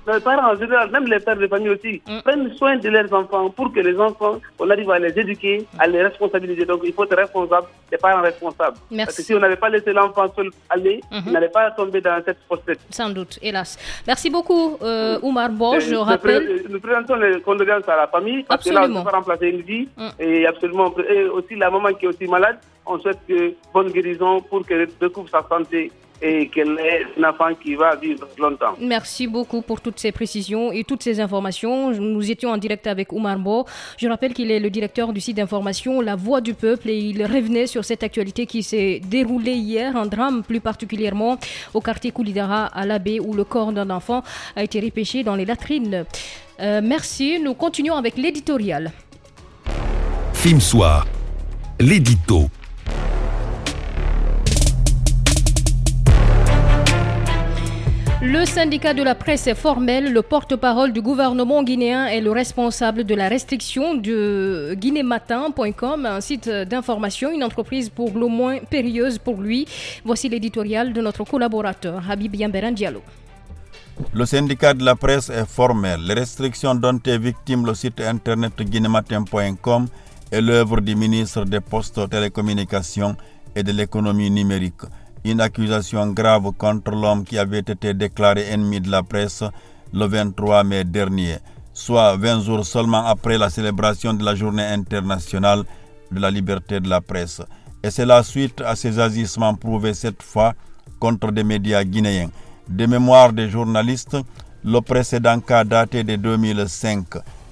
Les parents en général, même les pères de famille aussi, prennent soin de leurs enfants pour que les enfants, on arrive à les éduquer, à les responsabiliser. Donc, il faut être responsable, les parents responsables. Merci. Parce que si on n'avait pas laissé l'enfant seul aller, il n'allait pas tomber dans cette fossette. Sans doute, hélas. Merci beaucoup, Oumar Bo. Je rappelle... Nous présentons les condoléances à la famille, parce que là, on ne peut pas remplacer une vie. Et absolument. Et aussi la maman qui est aussi malade, on souhaite que bonne guérison pour qu'elle découvre sa santé et qu'elle ait un enfant qui va vivre longtemps. Merci beaucoup pour toutes ces précisions et toutes ces informations. Nous étions en direct avec Oumar Bo. Je rappelle qu'il est le directeur du site d'information La Voix du Peuple et il revenait sur cette actualité qui s'est déroulée hier, un drame plus particulièrement au quartier Koulidara à Labé où le corps d'un enfant a été repêché dans les latrines. Merci. Nous continuons avec l'éditorial. Film Soir, l'édito. Le syndicat de la presse est formel. Le porte-parole du gouvernement guinéen est le responsable de la restriction de guinématin.com, un site d'information, une entreprise pour le moins périlleuse pour lui. Voici l'éditorial de notre collaborateur, Habib Yamberan Diallo. Le syndicat de la presse est formel. Les restrictions dont est victime le site internet guinématin.com est l'œuvre du ministre des Postes, Télécommunications et de l'économie numérique. Une accusation grave contre l'homme qui avait été déclaré ennemi de la presse le 23 mai dernier, soit 20 jours seulement après la célébration de la journée internationale de la liberté de la presse. Et c'est la suite à ces agissements prouvés cette fois contre des médias guinéens. De mémoire des journalistes, le précédent cas daté de 2005.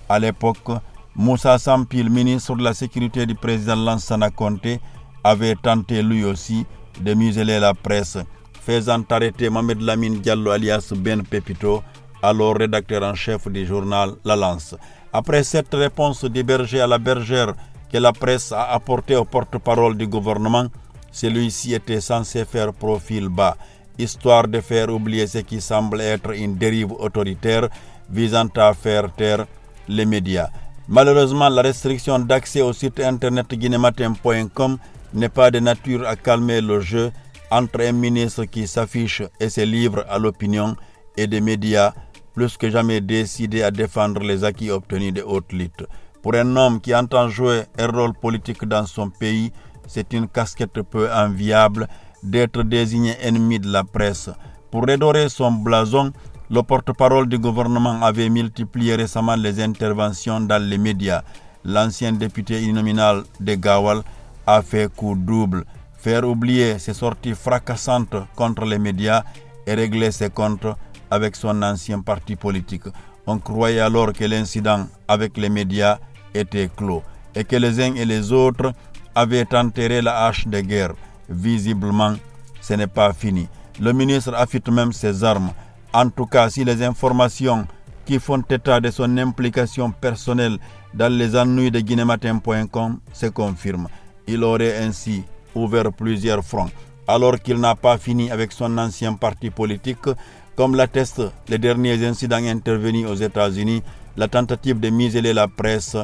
À l'époque, Moussa Sampil, ministre de la Sécurité du président Lansana Conté, avait tenté lui aussi de museler la presse, faisant arrêter Mohamed Lamine Diallo alias Ben Pepito, alors rédacteur en chef du journal La Lance. Après cette réponse du berger à la bergère que la presse a apportée au porte-parole du gouvernement, celui-ci était censé faire profil bas, histoire de faire oublier ce qui semble être une dérive autoritaire visant à faire taire les médias. Malheureusement, la restriction d'accès au site internet guinématin.com n'est pas de nature à calmer le jeu entre un ministre qui s'affiche et se livre à l'opinion et des médias plus que jamais décidés à défendre les acquis obtenus de haute lutte. Pour un homme qui entend jouer un rôle politique dans son pays, c'est une casquette peu enviable d'être désigné ennemi de la presse. Pour redorer son blason, le porte-parole du gouvernement avait multiplié récemment les interventions dans les médias. L'ancien député uninominal de Gawal a fait coup double, faire oublier ses sorties fracassantes contre les médias et régler ses comptes avec son ancien parti politique. On croyait alors que l'incident avec les médias était clos et que les uns et les autres avaient enterré la hache de guerre. Visiblement, ce n'est pas fini. Le ministre affûte même ses armes. En tout cas, si les informations qui font état de son implication personnelle dans les ennuis de guinématin.com se confirment. Il aurait ainsi ouvert plusieurs fronts, alors qu'il n'a pas fini avec son ancien parti politique, comme l'attestent les derniers incidents intervenus aux États-Unis. La tentative de museler la presse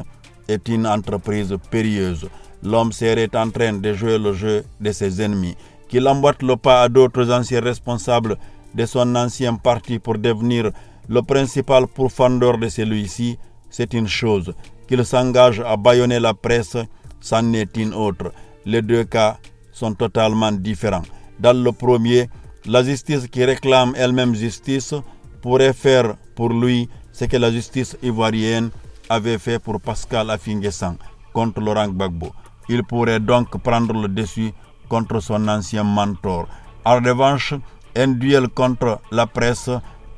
est une entreprise périlleuse. L'homme serait en train de jouer le jeu de ses ennemis, qu'il emboîte le pas à d'autres anciens responsables de son ancien parti pour devenir le principal pourfendeur de celui-ci. C'est une chose. Qu'il s'engage à bâillonner la presse, c'en est une autre. Les deux cas sont totalement différents. Dans le premier, la justice qui réclame elle-même justice pourrait faire pour lui ce que la justice ivoirienne avait fait pour Pascal Affi-N'Guessan contre Laurent Gbagbo. Il pourrait donc prendre le dessus contre son ancien mentor. En revanche, un duel contre la presse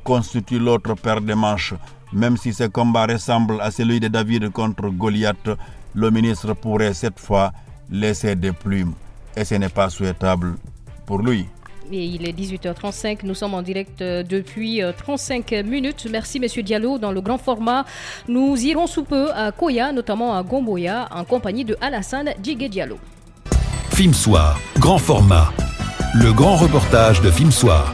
constitue l'autre paire de manches. Même si ce combat ressemble à celui de David contre Goliath, le ministre pourrait cette fois laisser des plumes. Et ce n'est pas souhaitable pour lui. Et il est 18h35, nous sommes en direct depuis 35 minutes. Merci M. Diallo. Dans le grand format, nous irons sous peu à Koya, notamment à Gomboya, en compagnie de Alassane Djigé Diallo. Film Soir, grand format. Le grand reportage de Film Soir.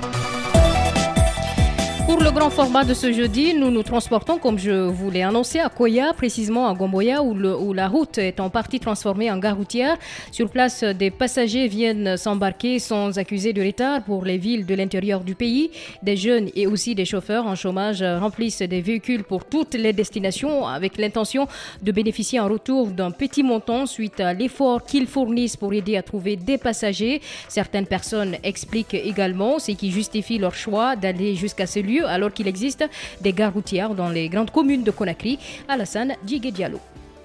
Pour le grand format de ce jeudi, nous nous transportons, comme je vous l'ai annoncé, à Koya, précisément à Gomboya, où la route est en partie transformée en gare routière. Sur place, des passagers viennent s'embarquer sans accuser de retard pour les villes de l'intérieur du pays. Des jeunes et aussi des chauffeurs en chômage remplissent des véhicules pour toutes les destinations avec l'intention de bénéficier en retour d'un petit montant suite à l'effort qu'ils fournissent pour aider à trouver des passagers. Certaines personnes expliquent également ce qui justifie leur choix d'aller jusqu'à ce lieu alors qu'il existe des gares routières dans les grandes communes de Conakry. Alassane Djigé Diallo.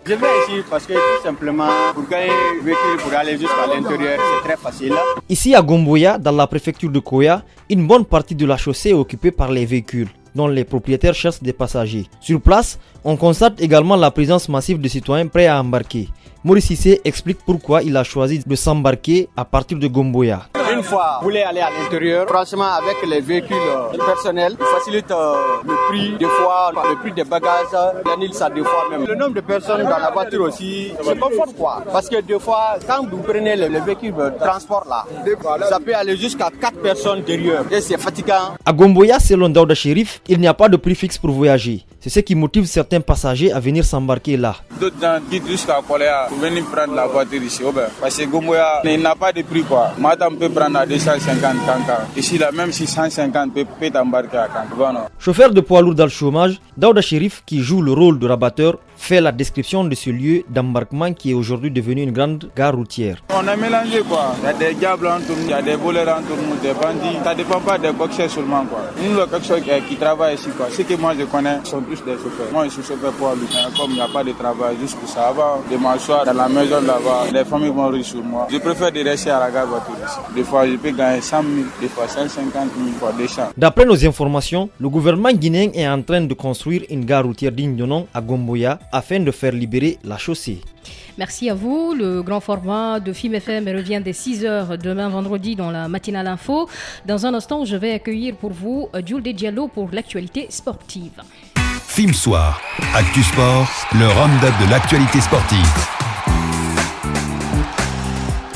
Je viens ici parce que tout simplement, pour gagner un véhicule pour aller jusqu'à l'intérieur, c'est très facile. Ici à Gomboya, dans la préfecture de Koya, une bonne partie de la chaussée est occupée par les véhicules dont les propriétaires cherchent des passagers. Sur place, on constate également la présence massive de citoyens prêts à embarquer. Maurice Sissé explique pourquoi il a choisi de s'embarquer à partir de Gomboya. Une fois vous voulez aller à l'intérieur, franchement avec les véhicules personnels, ça facilite le prix, des fois le prix des bagages, ça des fois même. Le nombre de personnes dans la voiture aussi, c'est confort quoi. Parce que des fois, quand vous prenez le véhicule de transport là, ça peut aller jusqu'à 4 personnes derrière et c'est fatigant. À Gomboya, selon Daouda Chérif, il n'y a pas de prix fixe pour voyager. C'est ce qui motive certains passagers à venir s'embarquer là. D'autres gens disent jusqu'à Koléa pour venir prendre la voiture ici. Parce que Gomboya, il n'a pas de prix quoi. Madame peut prendre à 250 kanka. Ici là, même si 150 peut t'embarquer à kanka. Chauffeur de poids lourd dans le chômage, Daouda Chérif, qui joue le rôle de rabatteur, fait la description de ce lieu d'embarquement qui est aujourd'hui devenu une grande gare routière. On a mélangé quoi. Il y a des diables entre nous, il y a des voleurs entre nous, des bandits. Ça ne dépend pas des boxeurs seulement quoi. Nous, le quelque chose qui travaille ici quoi. Ceux que moi je connais sont tous des chauffeurs. Moi je suis chauffeur poids lourd. Comme il n'y a pas de travail, juste pour ça. Avant de m'asseoir dans la maison là-bas, les familles vont rire sur moi. Je préfère de rester à la gare voiture ici. Des fois je peux gagner 100 000, des fois 150 000, fois 200. D'après nos informations, le gouvernement guinéen est en train de construire une gare routière digne de nom à Gomboya afin de faire libérer la chaussée. Merci à vous. Le grand format de Film FM revient dès 6h demain vendredi dans la matinale info. Dans un instant, je vais accueillir pour vous Jules Diallo pour l'actualité sportive. Film Soir, Actu Sport, le round-up de l'actualité sportive.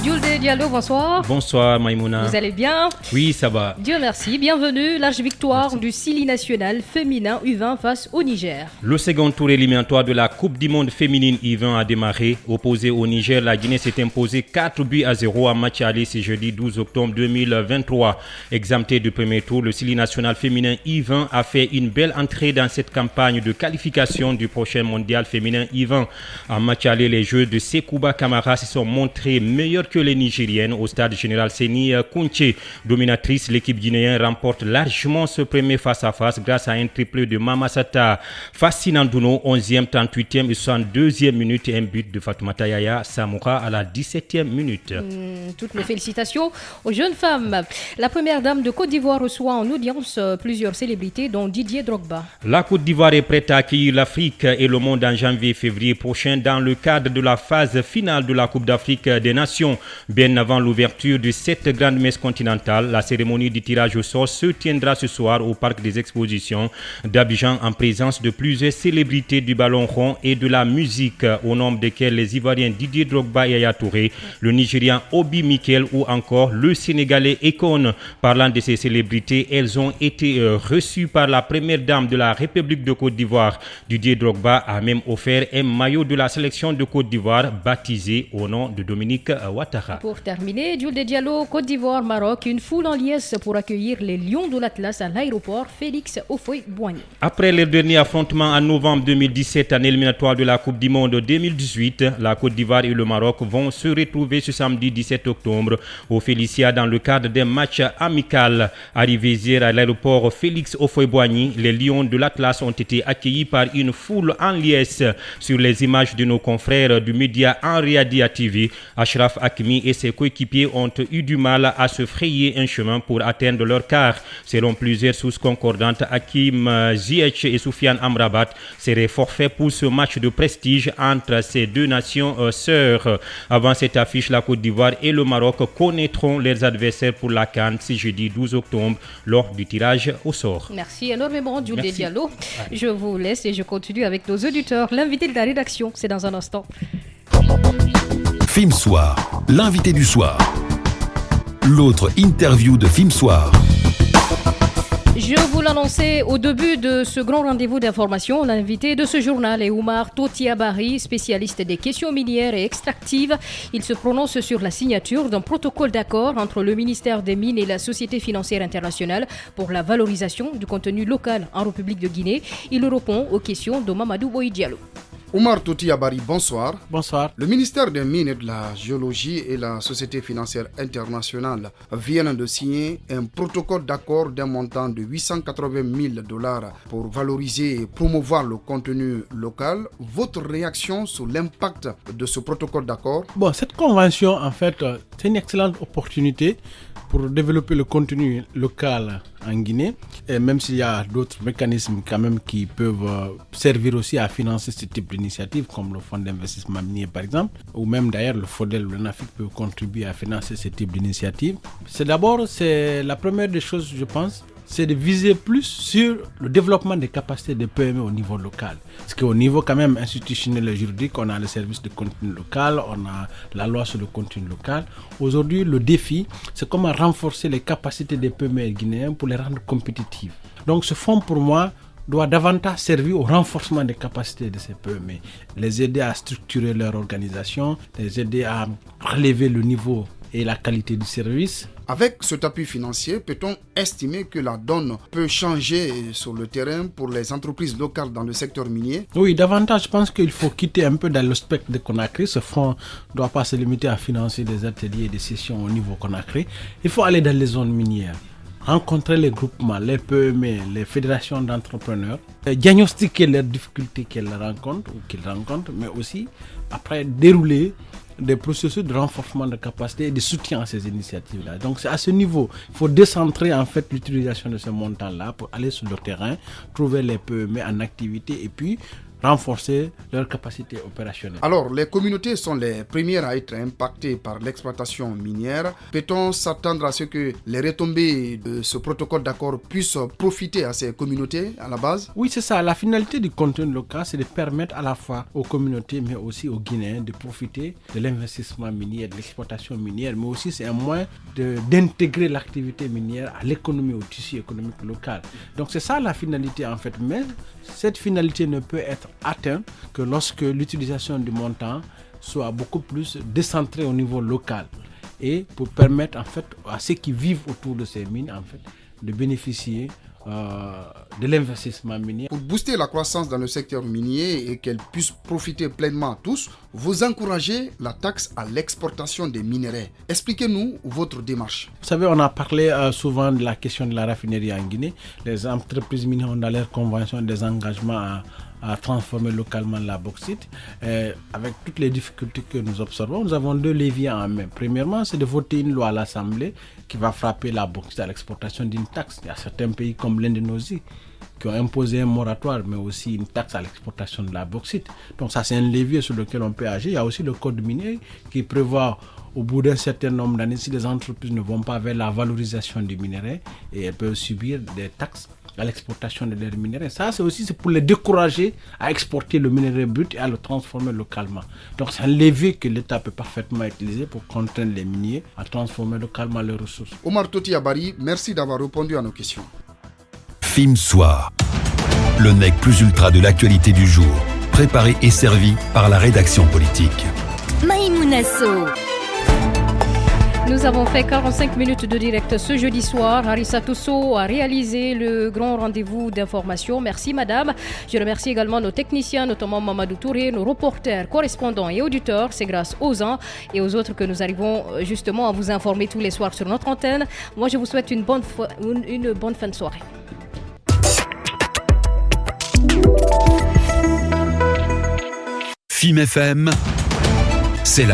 Julde Diallo, bonsoir. Bonsoir Maïmouna. Vous allez bien? Oui, ça va. Dieu merci. Bienvenue. Large victoire du Sili national féminin U20 face au Niger. Le second tour éliminatoire de la Coupe du monde féminine U20 a démarré. Opposé au Niger, la Guinée s'est imposée 4-0 en match aller ce jeudi 12 octobre 2023. Exempté du premier tour, le Sili national féminin U20 a fait une belle entrée dans cette campagne de qualification du prochain mondial féminin U20. En match aller, les jeux de Sekouba Kamara se sont montrés meilleurs que les Nigériennes au stade général Séni Kounché. Dominatrice, l'équipe guinéenne remporte largement ce premier face-à-face grâce à un triplé de Mamasata Fassinandouno, 11e, 38e et 62e minute et un but de Fatoumata Yaya Samoura à la 17e minute. Toutes mes félicitations aux jeunes femmes. La première dame de Côte d'Ivoire reçoit en audience plusieurs célébrités dont Didier Drogba. La Côte d'Ivoire est prête à accueillir l'Afrique et le monde en janvier-février prochain dans le cadre de la phase finale de la Coupe d'Afrique des Nations. Bien avant l'ouverture de cette grande messe continentale, la cérémonie du tirage au sort se tiendra ce soir au Parc des Expositions d'Abidjan en présence de plusieurs célébrités du ballon rond et de la musique, au nombre desquelles les Ivoiriens Didier Drogba et Yaya Touré, le Nigérian Obi Mikel ou encore le Sénégalais Ekon. Parlant de ces célébrités, elles ont été reçues par la première dame de la République de Côte d'Ivoire. Didier Drogba a même offert un maillot de la sélection de Côte d'Ivoire baptisé au nom de Dominique Ouattara. Pour terminer, Julde Diallo, Côte d'Ivoire, Maroc, une foule en liesse pour accueillir les Lions de l'Atlas à l'aéroport Félix Houphouët-Boigny. Après leur dernier affrontement en novembre 2017 en éliminatoire de la Coupe du monde 2018, la Côte d'Ivoire et le Maroc vont se retrouver ce samedi 17 octobre au Félicia dans le cadre d'un match amical. Arrivés hier à l'aéroport Félix Houphouët-Boigny, les Lions de l'Atlas ont été accueillis par une foule en liesse. Sur les images de nos confrères du média Enriadia TV, Ashraf Hakimi et ses coéquipiers ont eu du mal à se frayer un chemin pour atteindre leur quart. Selon plusieurs sources concordantes, Hakim Ziyech et Soufiane Amrabat seraient forfaits pour ce match de prestige entre ces deux nations sœurs. Avant cette affiche, la Côte d'Ivoire et le Maroc connaîtront leurs adversaires pour la CAN ce jeudi 12 octobre lors du tirage au sort. Merci énormément, Julde Diallo. Je vous laisse et je continue avec nos auditeurs. L'invité de la rédaction, c'est dans un instant. Film Soir, l'invité du soir. L'autre interview de Film Soir. Je vous l'annonçais au début de ce grand rendez-vous d'information. L'invité de ce journal est Oumar Totiabari, spécialiste des questions minières et extractives. Il se prononce sur la signature d'un protocole d'accord entre le ministère des Mines et la Société financière internationale pour la valorisation du contenu local en République de Guinée. Il répond aux questions de Mamadou Boy Diallo. Oumar Totiabari, bonsoir. Bonsoir. Le ministère des Mines et de la Géologie et la Société financière internationale viennent de signer un protocole d'accord d'un montant de $880,000 pour valoriser et promouvoir le contenu local. Votre réaction sur l'impact de ce protocole d'accord? Bon, cette convention, en fait, c'est une excellente opportunité pour développer le contenu local en Guinée, et même s'il y a d'autres mécanismes quand même qui peuvent servir aussi à financer ce type d'initiative, comme le fonds d'investissement minier par exemple, ou même d'ailleurs le FODEL, le NAFIC peut contribuer à financer ce type d'initiative. C'est la première des choses, je pense, c'est de viser plus sur le développement des capacités des PME au niveau local. Parce qu'au niveau quand même institutionnel et juridique, on a le service de contenu local, on a la loi sur le contenu local. Aujourd'hui, le défi, c'est comment renforcer les capacités des PME guinéens pour les rendre compétitives. Donc ce fonds, pour moi, doit davantage servir au renforcement des capacités de ces PME, les aider à structurer leur organisation, les aider à relever le niveau et la qualité du service. Avec cet appui financier, peut-on estimer que la donne peut changer sur le terrain pour les entreprises locales dans le secteur minier? Oui, davantage, je pense qu'il faut quitter un peu dans le spectre de Conakry. Ce fonds ne doit pas se limiter à financer des ateliers et des sessions au niveau Conakry. Il faut aller dans les zones minières, rencontrer les groupements, les PME, les fédérations d'entrepreneurs, diagnostiquer les difficultés qu'elles rencontrent ou qu'ils rencontrent, mais aussi après dérouler des processus de renforcement de capacité et de soutien à ces initiatives-là. Donc c'est à ce niveau, il faut décentrer en fait l'utilisation de ce montant-là pour aller sur le terrain, trouver les PME en activité et puis renforcer leur capacité opérationnelle. Alors, les communautés sont les premières à être impactées par l'exploitation minière. Peut-on s'attendre à ce que les retombées de ce protocole d'accord puissent profiter à ces communautés à la base? Oui, c'est ça. La finalité du contenu local, c'est de permettre à la fois aux communautés, mais aussi aux Guinéens de profiter de l'investissement minier, de l'exploitation minière, mais aussi c'est un moyen d'intégrer l'activité minière à l'économie, au tissu économique local. Donc c'est ça la finalité en fait. Mais cette finalité ne peut être atteinte que lorsque l'utilisation du montant soit beaucoup plus décentrée au niveau local et pour permettre en fait à ceux qui vivent autour de ces mines en fait de bénéficier de l'investissement minier. Pour booster la croissance dans le secteur minier et qu'elle puisse profiter pleinement à tous, vous encouragez la taxe à l'exportation des minerais. Expliquez-nous votre démarche. Vous savez, on a parlé souvent de la question de la raffinerie en Guinée. Les entreprises minières ont dans leur convention des engagements à transformer localement la bauxite. Avec toutes les difficultés que nous observons, nous avons deux leviers en main. Premièrement, c'est de voter une loi à l'Assemblée qui va frapper la bauxite à l'exportation d'une taxe. Il y a certains pays comme l'Indonésie qui ont imposé un moratoire, mais aussi une taxe à l'exportation de la bauxite. Donc ça, c'est un levier sur lequel on peut agir. Il y a aussi le code minier qui prévoit au bout d'un certain nombre d'années, si les entreprises ne vont pas vers la valorisation du minerai, et elles peuvent subir des taxes à l'exportation de leurs minéraux. Ça, c'est pour les décourager à exporter le minerai brut et à le transformer localement. Donc, c'est un levier que l'État peut parfaitement utiliser pour contraindre les miniers à transformer localement leurs ressources. Omar Toti Abari, merci d'avoir répondu à nos questions. FIM Soir, le nec plus ultra de l'actualité du jour, préparé et servi par la rédaction politique. Maïmouna Sow. Nous avons fait 45 minutes de direct ce jeudi soir. Harissa Tousso a réalisé le grand rendez-vous d'information. Merci madame. Je remercie également nos techniciens, notamment Mamadou Touré, nos reporters, correspondants et auditeurs. C'est grâce aux uns et aux autres que nous arrivons justement à vous informer tous les soirs sur notre antenne. Moi, je vous souhaite une bonne fin de soirée. FIM FM, c'est la